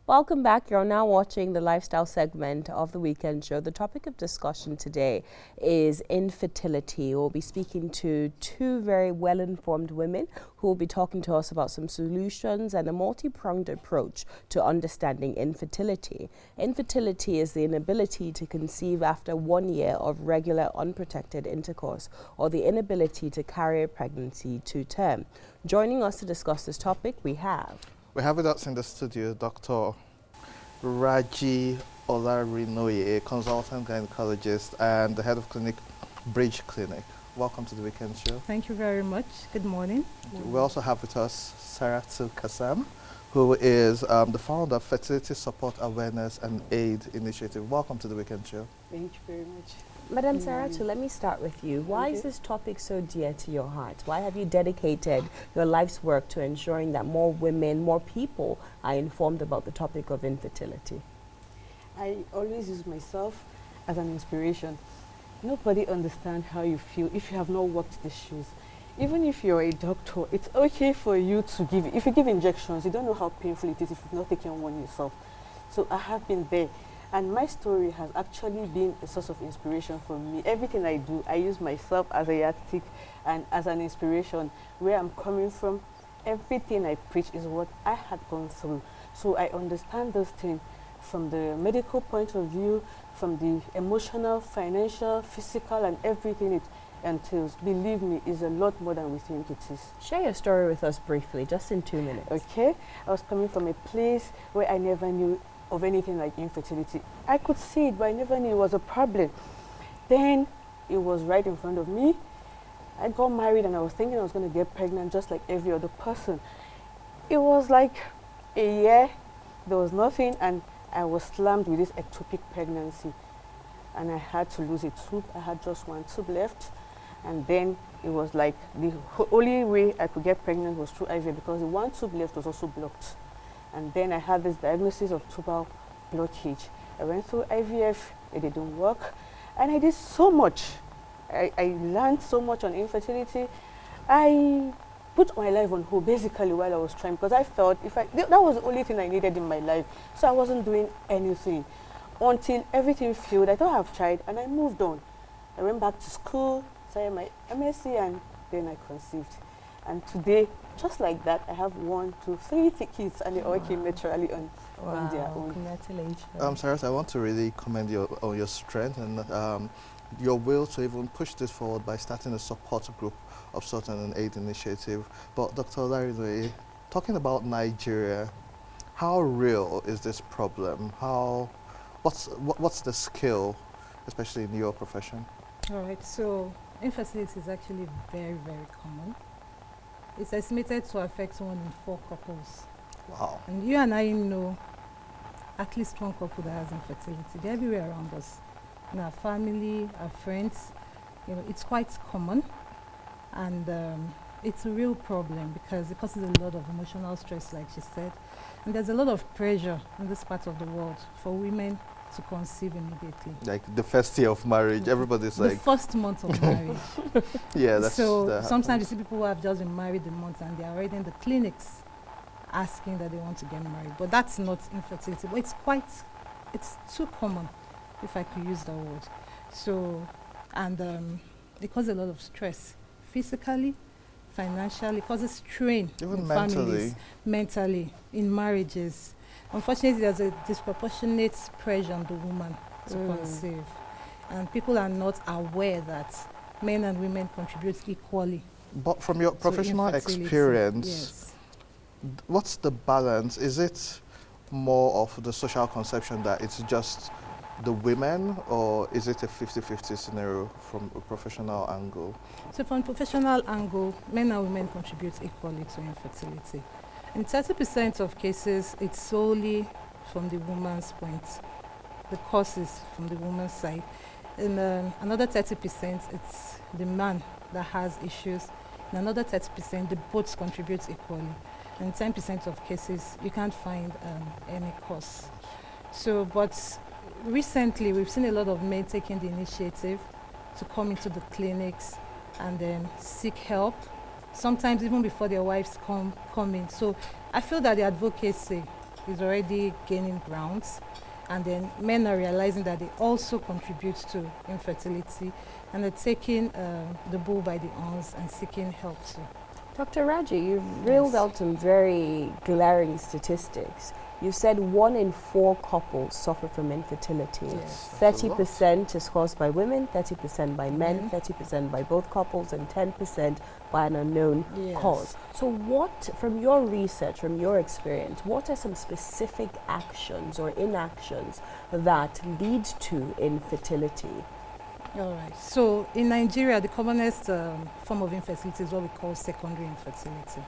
Welcome back. You're now watching the lifestyle segment of the weekend show. The topic of discussion today is infertility. We'll be speaking to two very well-informed women who will be talking to us about some solutions and a multi-pronged approach to understanding infertility. Infertility is the inability to conceive after 1 year of regular unprotected intercourse or the inability to carry a pregnancy to term. Joining us to discuss this topic, we have with us in the studio Dr. Raju-Olarinoye, a consultant gynecologist and the head of clinic, Bridge Clinic. Welcome to the weekend show. Thank you very much. Good morning. We also have with us Saratu Kassim, who is the founder of Fertility Support Awareness and Aid Initiative. Welcome to the weekend show. Thank you very much. Madam Saratu, let me start with you. Why is this topic so dear to your heart? Why have you dedicated your life's work to ensuring that more women, more people are informed about the topic of infertility? I always use myself as an inspiration. Nobody understands how you feel if you have not walked the shoes. Even if you're a doctor, it's okay for you to give, if you give injections, you don't know how painful it is if you've not taken one yourself. So I have been there. And my story has actually been a source of inspiration for me. Everything I do, I use myself as a yardstick and as an inspiration. Where I'm coming from, everything I preach is what I had gone through. So I understand this thing from the medical point of view, from the emotional, financial, physical, and everything it entails. Believe me, it's a lot more than we think it is. Share your story with us briefly, just in 2 minutes. Okay. I was coming from a place where I never knew of anything like infertility. I could see it, but I never knew it was a problem. Then it was right in front of me. I got married and I was thinking I was going to get pregnant just like every other person. It was like a year, there was nothing, and I was slammed with this ectopic pregnancy. And I had to lose a tube. I had just one tube left. And then it was like the only way I could get pregnant was through IVF because the one tube left was also blocked. And then I had this diagnosis of tubal blockage. I went through IVF, it didn't work. And I did so much. I learned so much on infertility. I put my life on hold basically while I was trying because I felt that was the only thing I needed in my life. So I wasn't doing anything until everything failed. I thought I've tried and I moved on. I went back to school, started my MSc, and then I conceived. And today, just like that, I have 1, 2, 3 kids, and they all came naturally on their own. Congratulations. Sarah, I want to really commend you on your strength and your will to even push this forward by starting a support group of sort and an aid initiative. But Dr. Olarinoye, talking about Nigeria, how real is this problem? What's the skill, especially in your profession? All right, so infertility is actually very, very common. It's estimated to affect 1 in 4 couples. Wow. And you and I know at least one couple that has infertility. They're everywhere around us. In our family, our friends, it's quite common. And it's a real problem because it causes a lot of emotional stress, like she said. And there's a lot of pressure in this part of the world for women to conceive immediately. Like the first year of marriage, everybody's like... The first month of marriage. Yeah, that's... So sometimes you see people who have just been married a month and they're already in the clinics asking that they want to get married. But that's not infertility. But it's too common, if I could use that word. So, and it causes a lot of stress, physically, financially, it causes strain even in mentally. families, mentally, in marriages. Unfortunately, there's a disproportionate pressure on the woman to conceive. And people are not aware that men and women contribute equally. But from your professional experience, yes. What's the balance? Is it more of the social conception that it's just the women, or is it a 50-50 scenario from a professional angle? So from a professional angle, men and women contribute equally to infertility. In 30% of cases, it's solely from the woman's point. The cause is from the woman's side. In another 30%, it's the man that has issues. In another 30%, the both contribute equally. In 10% of cases, you can't find any cause. So, but recently, we've seen a lot of men taking the initiative to come into the clinics and then seek help, sometimes even before their wives come in. So I feel that the advocacy is already gaining grounds, and then men are realizing that they also contribute to infertility, and they're taking the bull by the horns and seeking help too. Dr. Raji, you've reeled out some very glaring statistics. You said 1 in 4 couples suffer from infertility. Yes. 30% is caused by women, 30% by men, 30% by both couples, and 10% by an unknown cause. So what, from your research, from your experience, what are some specific actions or inactions that lead to infertility? All right. So in Nigeria, the commonest form of infertility is what we call secondary infertility.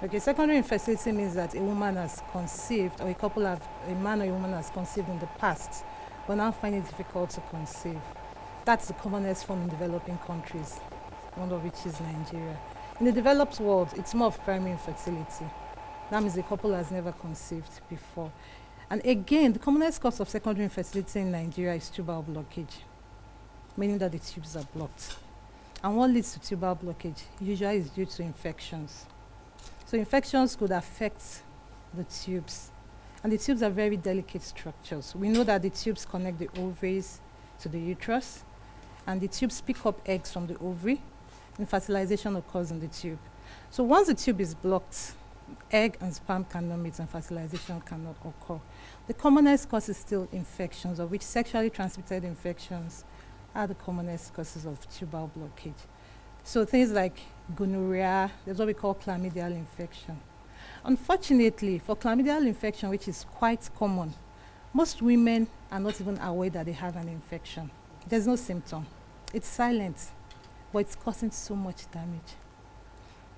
Okay, secondary infertility means that a woman has conceived, or a man or a woman has conceived in the past, but now find it difficult to conceive. That's the commonest form in developing countries, one of which is Nigeria. In the developed world, it's more of primary infertility. That means the couple has never conceived before. And again, the commonest cause of secondary infertility in Nigeria is tubal blockage, meaning that the tubes are blocked. And what leads to tubal blockage usually is due to infections. So infections could affect the tubes. And the tubes are very delicate structures. We know that the tubes connect the ovaries to the uterus, and the tubes pick up eggs from the ovary, and fertilization occurs in the tube. So once the tube is blocked, egg and sperm cannot meet and fertilization cannot occur. The commonest cause is still infections, of which sexually transmitted infections are the commonest causes of tubal blockage. So things like gonorrhea, there's what we call chlamydial infection. Unfortunately, for chlamydial infection, which is quite common, most women are not even aware that they have an infection. There's no symptom. It's silent, but it's causing so much damage.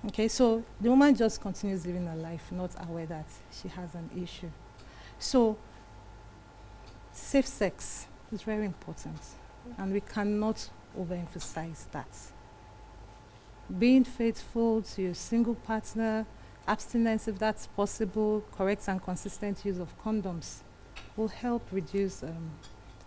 Okay, so the woman just continues living her life, not aware that she has an issue. So safe sex is very important, and we cannot overemphasize that. Being faithful to your single partner, abstinence if that's possible, correct and consistent use of condoms will help reduce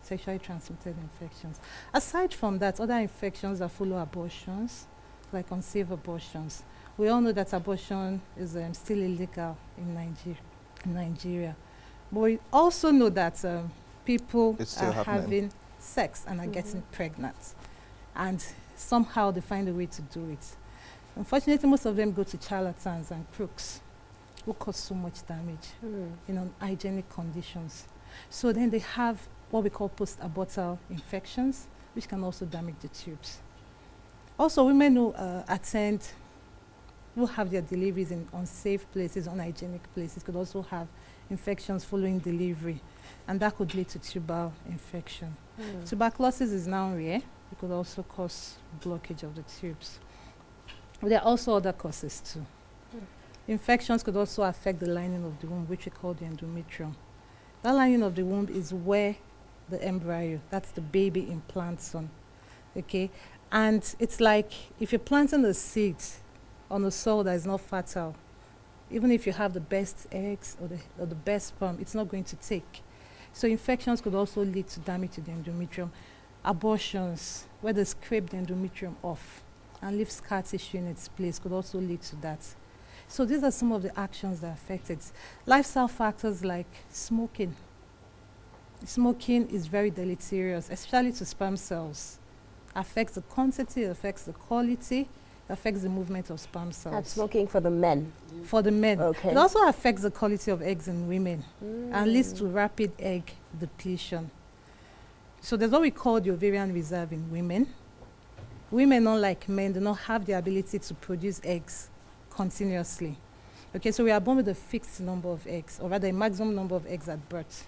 sexually transmitted infections. Aside from that, other infections that follow abortions, like unsafe abortions. We all know that abortion is still illegal in Nigeria. But we also know that people are having sex and are getting pregnant. And somehow they find a way to do it. Unfortunately, most of them go to charlatans and crooks who cause so much damage in unhygienic conditions. So then they have what we call post-abortal infections, which can also damage the tubes. Also, women who who have their deliveries in unsafe places, unhygienic places, could also have infections following delivery, and that could lead to tubal infection. Tuberculosis is now rare. It could also cause blockage of the tubes. But there are also other causes too. Infections could also affect the lining of the womb, which we call the endometrium. That lining of the womb is where the embryo, that's the baby, implants on. Okay? And it's like if you're planting a seed on a soil that is not fertile, even if you have the best eggs or the best sperm, it's not going to take. So infections could also lead to damage to the endometrium. Abortions, where they scrape the endometrium off and leave scar tissue in its place, could also lead to that. So these are some of the actions that affect it. Lifestyle factors like smoking. Smoking is very deleterious, especially to sperm cells. Affects the quantity, affects the quality, affects the movement of sperm cells. That's smoking for the men? For the men. Okay. It also affects the quality of eggs in women and leads to rapid egg depletion. So there's what we call the ovarian reserve in women. Women, unlike men, do not have the ability to produce eggs continuously. Okay, so we are born with a fixed number of eggs, or rather a maximum number of eggs at birth,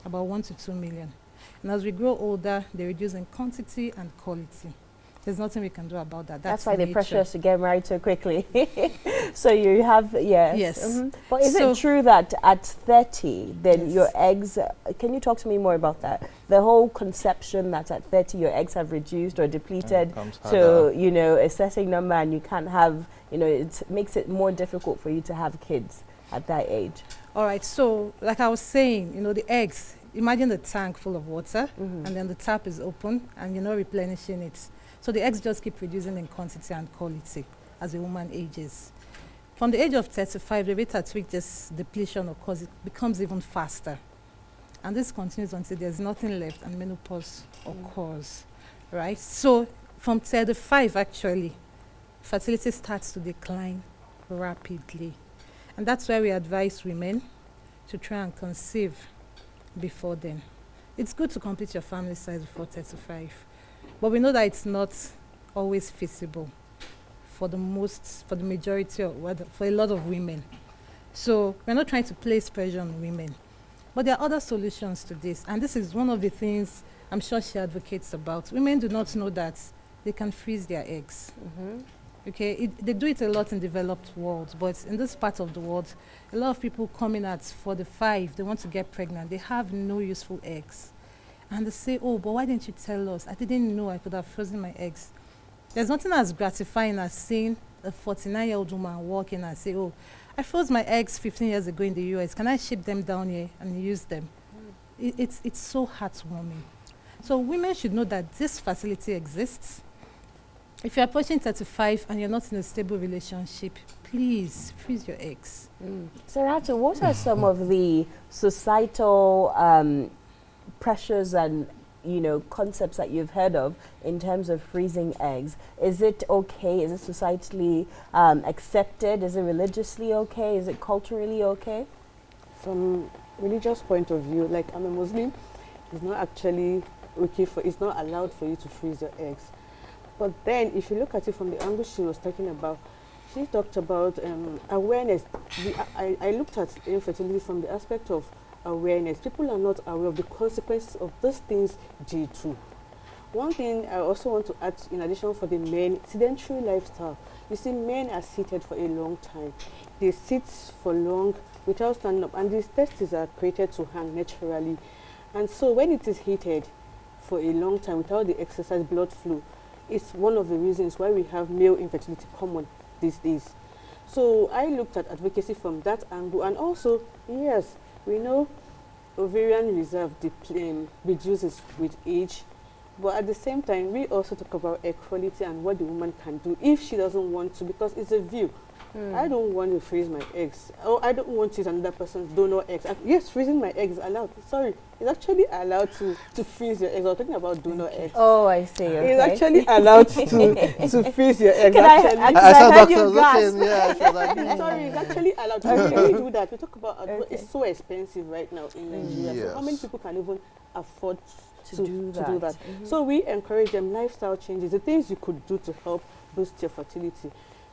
about 1 to 2 million. And as we grow older, they reduce in quantity and quality. There's nothing we can do about that. That's why they nature. pressure us to get married so quickly. So you have, yes. Yes. But is it true that at 30, then your eggs, can you talk to me more about that? The whole conception that at 30 your eggs have reduced or depleted to, you know, a certain number, and you can't have, you know, it makes it more difficult for you to have kids at that age. All right, so like I was saying, you know, the eggs, imagine the tank full of water, and then the tap is open, and you're not replenishing it. So the eggs just keep reducing in quantity and quality as a woman ages. From the age of 35, the rate at which this depletion occurs, it becomes even faster. And this continues until there's nothing left and menopause occurs, right? So from 35, actually, fertility starts to decline rapidly. And that's why we advise women to try and conceive before then. It's good to complete your family size before 35, but we know that it's not always feasible for the majority of, for a lot of women. So we're not trying to place pressure on women, but there are other solutions to this, and this is one of the things I'm sure she advocates about. Women do not know that they can freeze their eggs. Okay, they do it a lot in developed world, but in this part of the world, a lot of people come in at 45, they want to get pregnant, they have no useful eggs. And they say, oh, but why didn't you tell us? I didn't know I could have frozen my eggs. There's nothing as gratifying as seeing a 49-year-old woman walk in and say, oh, I froze my eggs 15 years ago in the US. Can I ship them down here and use them? It's so heartwarming. So women should know that this facility exists. If you're approaching 35 and you're not in a stable relationship, please freeze your eggs. Saratu, what are some of the societal pressures and concepts that you've heard of in terms of freezing eggs? Is it okay? Is it societally accepted? Is it religiously okay? Is it culturally okay? From religious point of view, like I'm a Muslim, it's not actually okay it's not allowed for you to freeze your eggs. But then if you look at it from the angle she was talking about, she talked about awareness. I looked at infertility from the aspect of awareness. People are not aware of the consequences of those things they do. One thing I also want to add, in addition for the men, sedentary lifestyle. You see, men are seated for a long time. They sit for long without standing up, and these testes are created to hang naturally. And so when it is heated for a long time without the exercise blood flow, it's one of the reasons why we have male infertility common these days. So I looked at advocacy from that angle, and also, yes, we know ovarian reserve reduces with age, but at the same time, we also talk about equality and what the woman can do if she doesn't want to, because it's a view. I don't want to freeze my eggs, or I don't want to use another person's donor eggs. Yes, freezing my eggs is allowed. Sorry, it's actually allowed to freeze your eggs. I was talking about donor eggs. Oh, I see. Okay. It's actually allowed to freeze your eggs. I saw Dr. looking, yeah. Sorry, it's actually allowed to really do that. We talk about it's so expensive right now in Nigeria. Yes. So how many people can even afford to do that? So we encourage them lifestyle changes, the things you could do to help boost your fertility,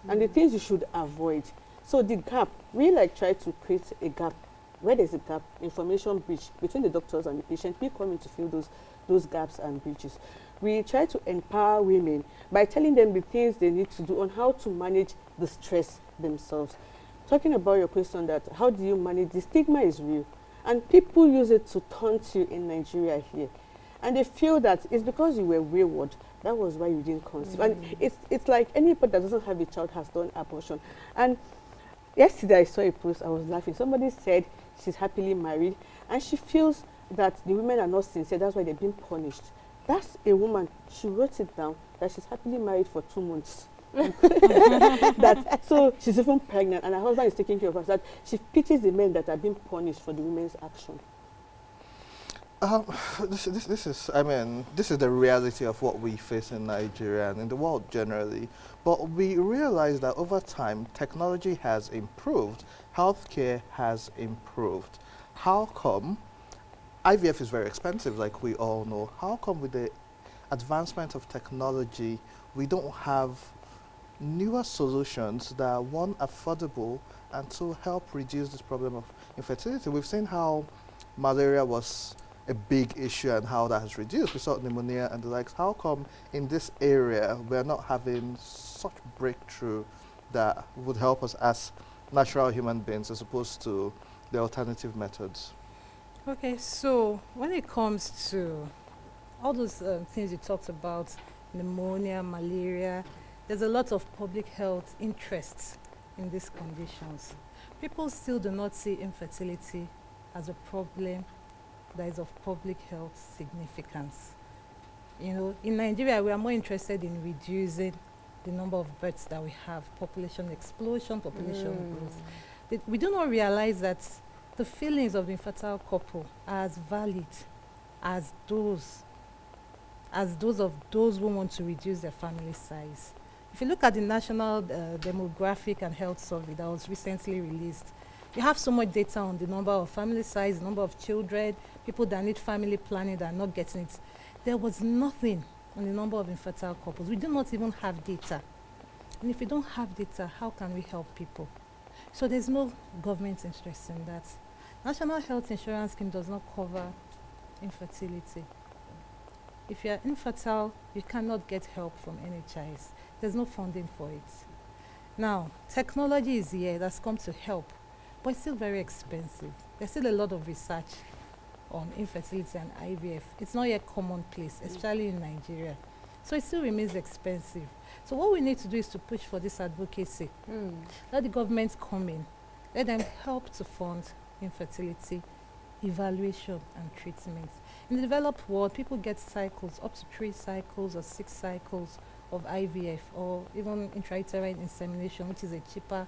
and the things you should avoid. So the gap, we try to create a gap. Where there's a gap, information breach between the doctors and the patient, we come in to fill those gaps and breaches. We try to empower women by telling them the things they need to do on how to manage the stress themselves. Talking about your question that how do you manage, the stigma is real, and people use it to taunt you in Nigeria here. And they feel that it's because you were wayward, that was why you didn't conceive. And it's like anybody that doesn't have a child has done abortion. And yesterday I saw a post, I was laughing. Somebody said she's happily married and she feels that the women are not sincere, that's why they're being punished. That's a woman, she wrote it down, that she's happily married for 2 months. So she's even pregnant, and her husband is taking care of her. That she pities the men that are being punished for the women's action. This is the reality of what we face in Nigeria and in the world generally. But we realize that over time, technology has improved, healthcare has improved. How come IVF is very expensive, like we all know? How come with the advancement of technology, we don't have newer solutions that are, one, affordable, and two, help reduce this problem of infertility? We've seen how malaria was a big issue and how that has reduced. We saw pneumonia and the likes. How come in this area we're not having such breakthrough that would help us as natural human beings as opposed to the alternative methods? Okay, so when it comes to all those things you talked about, pneumonia, malaria, there's a lot of public health interests in these conditions. People still do not see infertility as a problem that is of public health significance. In Nigeria, we are more interested in reducing the number of births that we have, population explosion, population growth. We do not realize that the feelings of the infertile couple are as valid as those of those who want to reduce their family size. If you look at the National Demographic and Health Survey that was recently released, you have so much data on the number of family size, number of children, people that need family planning that are not getting it. There was nothing on the number of infertile couples. We do not even have data. And if we don't have data, how can we help people? So there's no government interest in that. National Health Insurance Scheme does not cover infertility. If you are infertile, you cannot get help from NHIS. There's no funding for it. Now, technology is here that's come to help, but it's still very expensive. There's still a lot of research on infertility and IVF. It's not yet commonplace, especially in Nigeria. So it still remains expensive. So what we need to do is to push for this advocacy. Let the government come in. Let them help to fund infertility, evaluation and treatment. In the developed world, people get cycles, up to 3 cycles or 6 cycles of IVF or even intrauterine insemination, which is a cheaper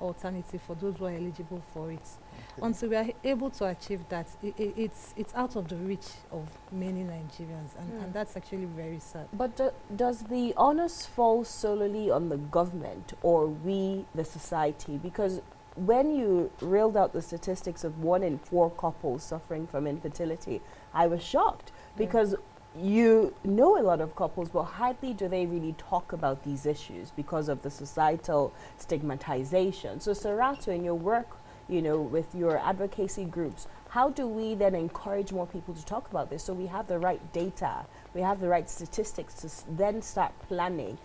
alternative for those who are eligible for it. Okay. Until we are able to achieve that, it's out of the reach of many Nigerians, and that's actually very sad. But does the onus fall solely on the government or we, the society? Because when you reeled out the statistics of 1 in 4 couples suffering from infertility, I was shocked because you know a lot of couples, but hardly do they really talk about these issues because of the societal stigmatization. So Saratu, in your work, with your advocacy groups, how do we then encourage more people to talk about this so we have the right data, we have the right statistics to then start planning,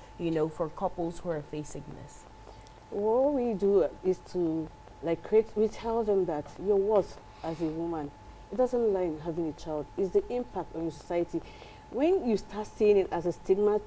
for couples who are facing this? What we do is to we tell them that your worth as a woman, it doesn't lie in having a child. It's the impact on your society. When you start seeing it as a stigma,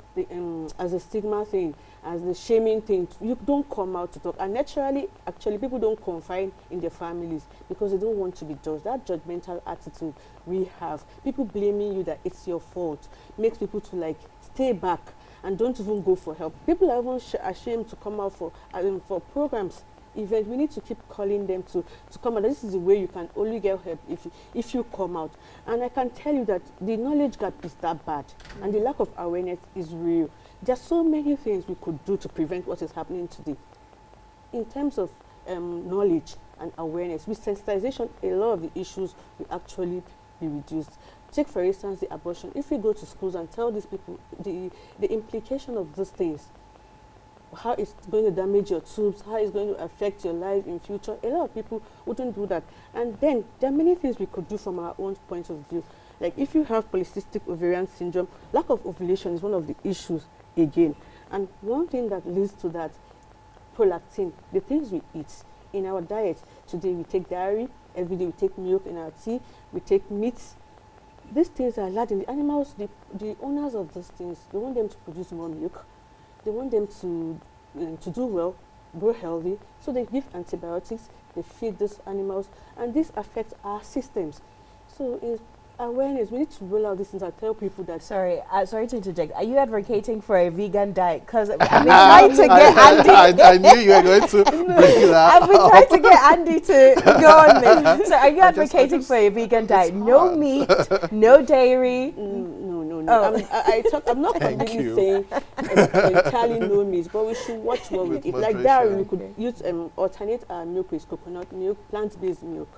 thing, as the shaming thing, you don't come out to talk. And naturally, actually, people don't confide in their families because they don't want to be judged. That judgmental attitude we have, people blaming you that it's your fault, makes people to stay back and don't even go for help. People are even ashamed to come out for programs, events. We need to keep calling them to come out. This is the way you can only get help if you come out. And I can tell you that the knowledge gap is that bad, and the lack of awareness is real. There's so many things we could do to prevent what is happening today. In terms of knowledge and awareness, with sensitization, a lot of the issues will actually be reduced. Take, for instance, the abortion. If we go to schools and tell these people the implication of these things, how it's going to damage your tubes, how it's going to affect your life in future, a lot of people wouldn't do that. And then there are many things we could do from our own point of view. Like if you have polycystic ovarian syndrome, lack of ovulation is one of the issues again. And one thing that leads to that, prolactin, the things we eat in our diet. Today we take dairy, every day we take milk in our tea, we take meats. These things are lacking. The animals, the owners of these things, they want them to produce more milk. They want them to do well, grow healthy. So they give antibiotics, they feed these animals, and this affects our systems. So it's awareness. We need to roll out these things and tell people that. Sorry to interject. Are you advocating for a vegan diet? Because I've been trying to get Andy. I knew you were going to bring that. I've been trying to get Andy to go on this. So are you advocating for a vegan diet? No meat, no dairy. No. Oh. I'm not completely saying entirely no meat, but we should watch what we eat. Like dairy, we could use alternate our milk with coconut milk, plant-based milk.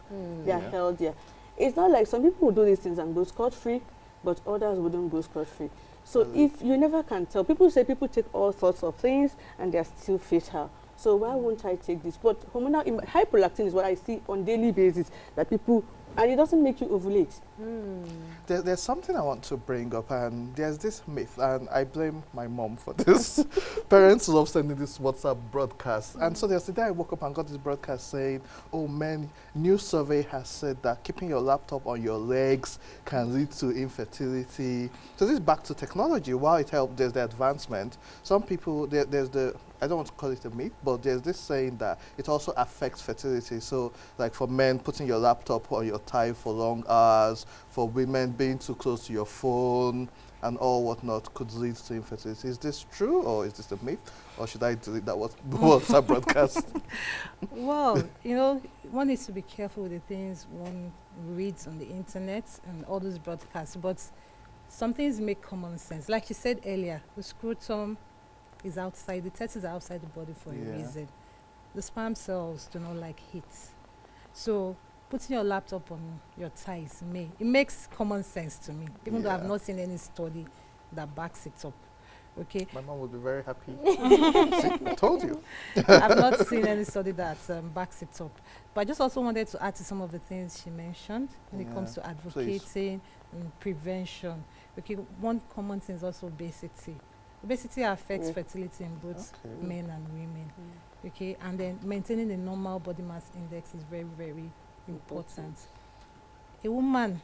They are healthier. It's not like some people will do these things and go scot-free, but others wouldn't go scot-free. So if you never can tell, people say people take all sorts of things and they're still fatal. So why won't I take this? But hormonal hyperlactin is what I see on daily basis that people, and it doesn't make you ovulate. There's something I want to bring up, and there's this myth, and I blame my mom for this. Parents love sending this WhatsApp broadcast. And so there's the day I woke up and got this broadcast saying, oh man, new survey has said that keeping your laptop on your legs can lead to infertility. So this is back to technology. While it helped, there's the advancement. Some people, there's the, I don't want to call it a myth, but there's this saying that it also affects fertility. So like for men, putting your laptop on your thigh for long hours, for women being too close to your phone, and all whatnot could lead to infertility. Is this true, or is this a myth, or should I delete that WhatsApp broadcast? Well, one needs to be careful with the things one reads on the internet and all those broadcasts, but some things make common sense. Like you said earlier, the scrotum is outside, the testes are outside the body for a reason. The sperm cells do not like heat. So putting your laptop on your thighs, it makes common sense to me, even though I've not seen any study that backs it up. Okay. My mom would be very happy. See, I told you. I've not seen any study that backs it up. But I just also wanted to add to some of the things she mentioned when it comes to advocating and prevention. Okay, one common thing is also obesity. Obesity affects fertility in both men and women. Okay, and then maintaining a normal body mass index is very, very important. If a woman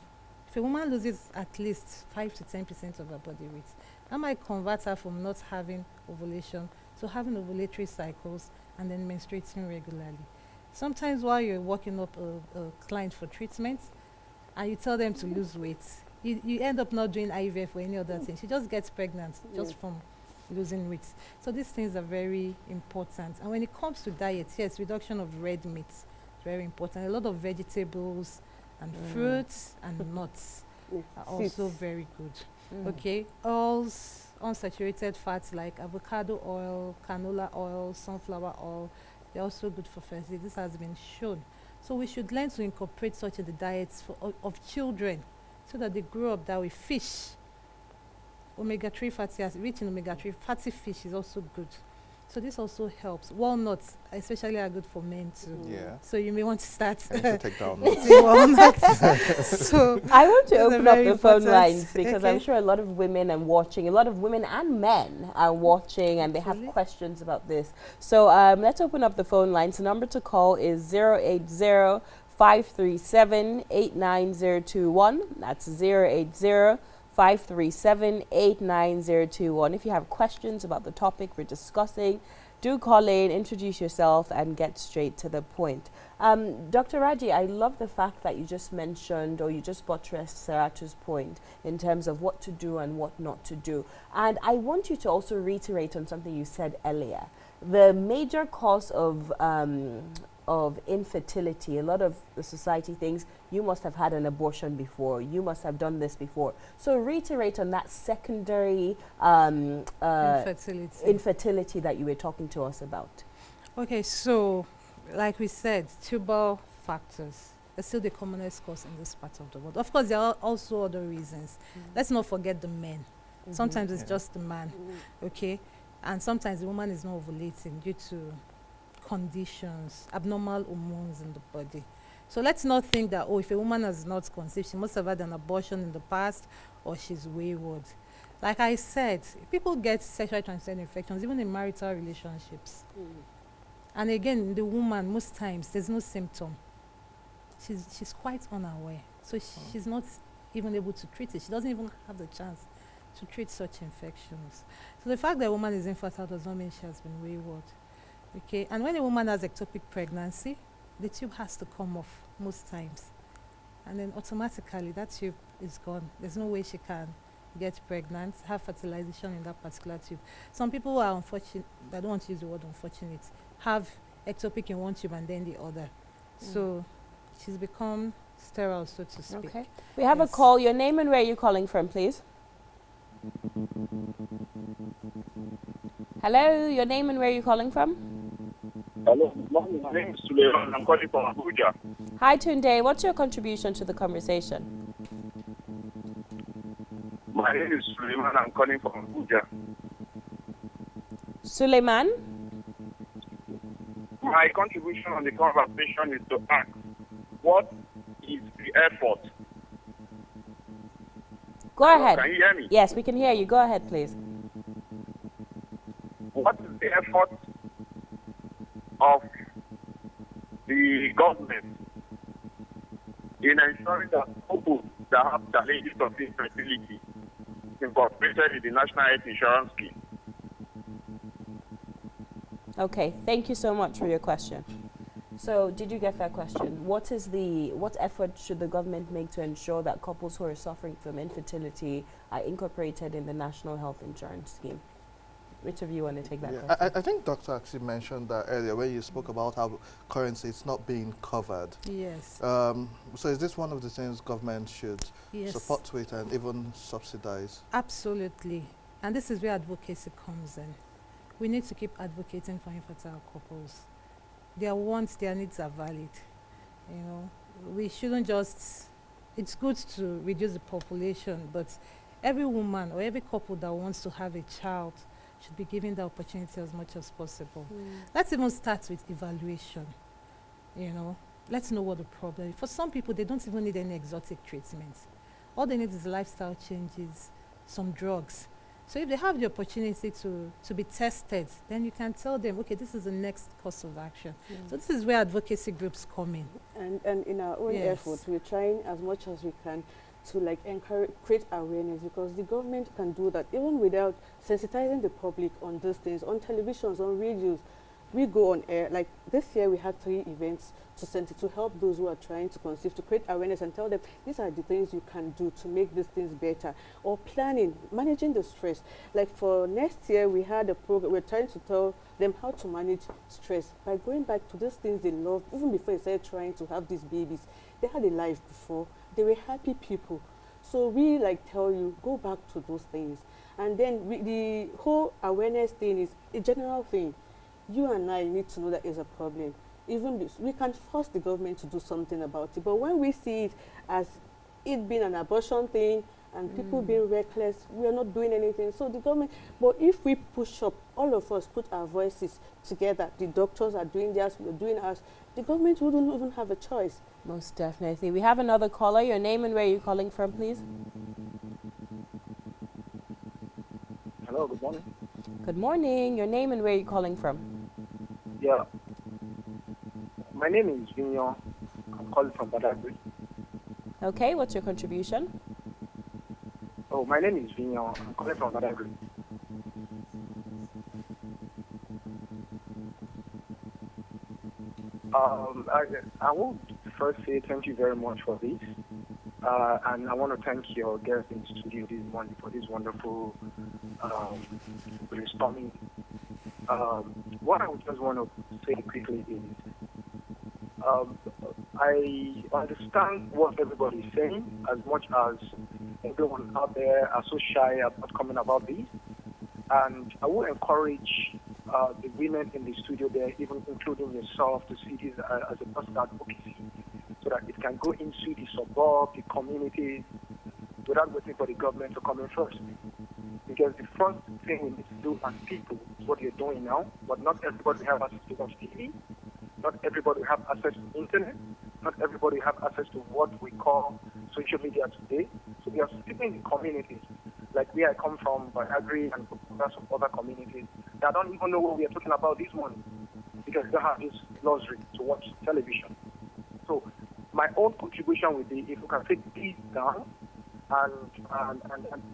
loses at least 5 to 10% of her body weight, that might convert her from not having ovulation to having ovulatory cycles and then menstruating regularly. Sometimes while you're working up a client for treatment and you tell them to lose weight, you end up not doing IVF or any other thing. She just gets pregnant just from losing weight. So these things are very important. And when it comes to diet, yes, reduction of red meat is very important. A lot of vegetables and fruits and nuts are also very good. Okay, oils, unsaturated fats like avocado oil, canola oil, sunflower oil, they're also good for fertility. This has been shown. So we should learn to incorporate such in the diets of children so that they grow up that way. Fish, omega-3 fatty acids, rich in omega-3 fatty fish is also good. So this also helps. Walnuts especially are good for men too. Yeah. So you may want to start take down walnuts. So I want to open up the phone important. lines because I'm sure a lot of women are watching, a lot of women and men are watching, and they have questions about this. So let's open up the phone lines. The number to call is 080 537 89021. That's 080 537 89021. If you have questions about the topic we're discussing, do call in, introduce yourself, and get straight to the point. Dr. Raji, I love the fact that you just mentioned, or you just buttressed Saratu's point in terms of what to do and what not to do. And I want you to also reiterate on something you said earlier. The major cause of infertility, a lot of the society thinks you must have had an abortion before, you must have done this before. So reiterate on that secondary infertility that you were talking to us about. Okay, so like we said, tubal factors are still the commonest cause in this part of the world. Of course, there are also other reasons. Let's not forget the men. Sometimes it's just the man, okay? And sometimes the woman is not ovulating due to conditions, abnormal hormones in the body. So let's not think that, if a woman has not conceived, she must have had an abortion in the past or she's wayward. Like I said, people get sexually transmitted infections even in marital relationships. And again, the woman, most times, there's no symptom. She's quite unaware. So she's not even able to treat it. She doesn't even have the chance to treat such infections. So the fact that a woman is infertile does not mean she has been wayward. Okay, and when a woman has ectopic pregnancy, the tube has to come off most times. And then automatically that tube is gone. There's no way she can get pregnant, have fertilization in that particular tube. Some people are unfortunate, I don't want to use the word unfortunate, have ectopic in one tube and then the other. So she's become sterile, so to speak. Okay. We have a call. Your name and where are you calling from, please? Hello, your name and where are you calling from? Hello, my name is Suleiman. I'm calling from Abuja. Hi, Tunde. What's your contribution to the conversation? My name is Suleiman. I'm calling from Abuja. Suleiman? My contribution on the conversation is to ask, what is the effort? Go ahead. Can you hear me? Yes, we can hear you. Go ahead, please. What is the effort of the government in ensuring that couples that have challenges of infertility incorporated in the National Health Insurance Scheme? Okay, thank you so much for your question. So, did you get that question? What effort should the government make to ensure that couples who are suffering from infertility are incorporated in the National Health Insurance Scheme? Which of you want to take that question? I think Dr. actually mentioned that earlier when you spoke about how currently it's not being covered. Yes. So is this one of the things government should support with and even subsidize? Absolutely. And this is where advocacy comes in. We need to keep advocating for infertile couples. Their wants, their needs are valid. You know, we shouldn't just, it's good to reduce the population, but every woman or every couple that wants to have a child should be given the opportunity as much as possible. Let's even start with evaluation. You know, let's know what the problem is. For some people, they don't even need any exotic treatments. All they need is lifestyle changes, some drugs. So if they have the opportunity to be tested, then you can tell them, okay, this is the next course of action. So this is where advocacy groups come in. And in our own efforts, we're trying as much as we can to like encourage, create awareness, because the government can do that even without sensitizing the public on these things, on televisions, on radios. We go on air. Like this year, we had 3 events to help those who are trying to conceive, to create awareness and tell them these are the things you can do to make these things better. Or planning, managing the stress. Like for next year, we had a program. We're trying to tell them how to manage stress by going back to those things they love. Even before they started trying to have these babies, they had a life before. They were happy people. So we like tell you, go back to those things. And then the whole awareness thing is a general thing. You and I need to know that is a problem. Even this, we can force the government to do something about it. But when we see it as it being an abortion thing and people being reckless, we are not doing anything. So the government, but if we push up, all of us put our voices together, the doctors are doing theirs, we're doing ours, the government wouldn't even have a choice. Most definitely. We have another caller. Your name and where you're calling from, please. Hello, good morning. Good morning. Your name and where you're calling from. Yeah. My name is Igbinedion. I'm calling from Madaki. Okay, what's your contribution? Oh, my name is Igbinedion. I'm calling from Madaki. I want to first say thank you very much for this. And I want to thank your guest in the studio this morning for this wonderful brainstorming. What I would just want to say quickly is I understand what everybody is saying, as much as everyone out there are so shy about coming about this. And I would encourage the women in the studio there, even including yourself, to see this as a personal advocacy, so that it can go into the suburb, the community, without waiting for the government to come in first. Because the first thing we need to do as people is what you're doing now, but not everybody have access to watch TV, not everybody have access to internet, not everybody have access to what we call social media today. So we are people in the communities, like where I come from, by Agri and some other communities, that don't even know what we are talking about this morning, because they have this luxury to watch television. So my own contribution would be, if we can take these down and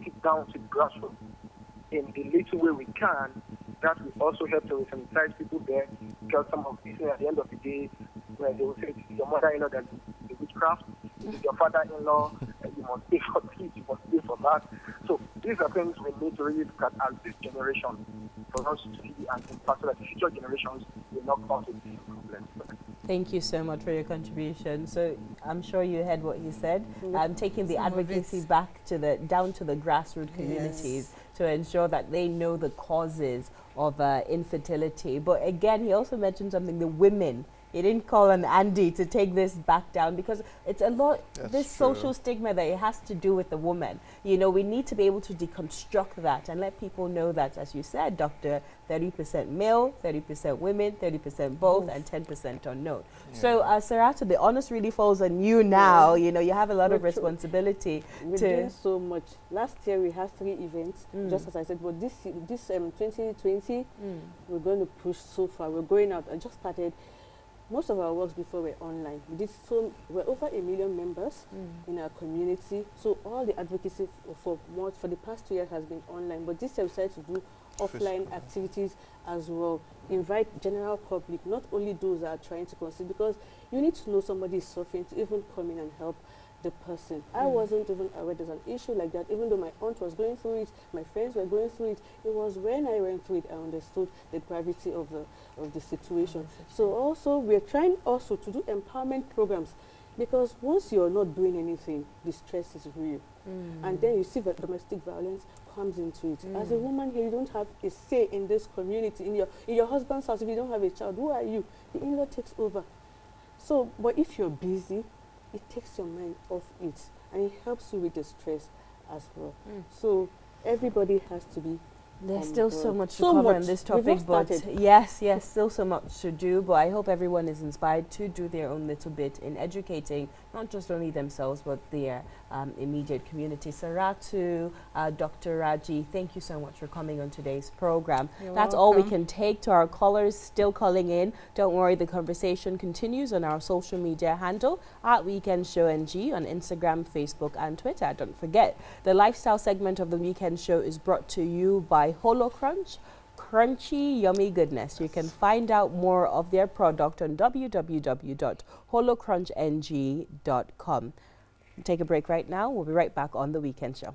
take down to the grassroots in the little way we can, that will also help to sensitize people there, because some of these at the end of the day, where they will say, your mother-in-law that is witchcraft, your father-in-law, you must pay for this, you must pay for that. So these are things we need to really look at as this generation, for us to see, and in particular the future generations will not cause these problems. Thank you so much for your contribution. So I'm sure you heard what he said. Taking the advocacy back to down to the grassroots communities to ensure that they know the causes of infertility. But again, he also mentioned something, the women. He didn't call on Andy to take this back down, because it's a lot, this social stigma that it has to do with the woman. You know, we need to be able to deconstruct that and let people know that, as you said, Doctor, 30% male, 30% women, 30% both, and 10% unknown. So, Saratu, the onus really falls on you now. You know, you have a lot of responsibility. We're doing so much. Last year we had 3 events, just as I said, but this 2020, we're going to push so far. We're going out. I just started. Most of our works before were online. We're over 1 million members in our community. So all the advocacy for the past 2 years has been online. But this year we decided to do offline activities as well. Invite general public, not only those that are trying to conceive, because you need to know somebody is suffering to even come in and help the person. I wasn't even aware there's an issue like that, even though my aunt was going through it, my friends were going through it. It was when I went through it I understood the gravity of the situation. So also we're trying also to do empowerment programs, because once you're not doing anything, the stress is real. And then you see that domestic violence comes into it. As a woman here, you don't have a say in this community. In your husband's house, if you don't have a child, who are you? The in-law takes over. So, but if you're busy, it takes your mind off it, and it helps you with the stress as well. So everybody has to be. There's still so much to cover on this topic, but yes, still so much to do. But I hope everyone is inspired to do their own little bit in educating not just only themselves but their immediate community. Saratu, Dr. Raji, thank you so much for coming on today's program. That's all we can take. To our callers still calling in, don't worry, the conversation continues on our social media handle at Weekend Show NG on Instagram, Facebook and Twitter. Don't forget, the lifestyle segment of the Weekend Show is brought to you by Holo Crunch, crunchy yummy goodness. You can find out more of their product on www.holocrunchng.com. Take a break right now. We'll be right back on the Weekend Show.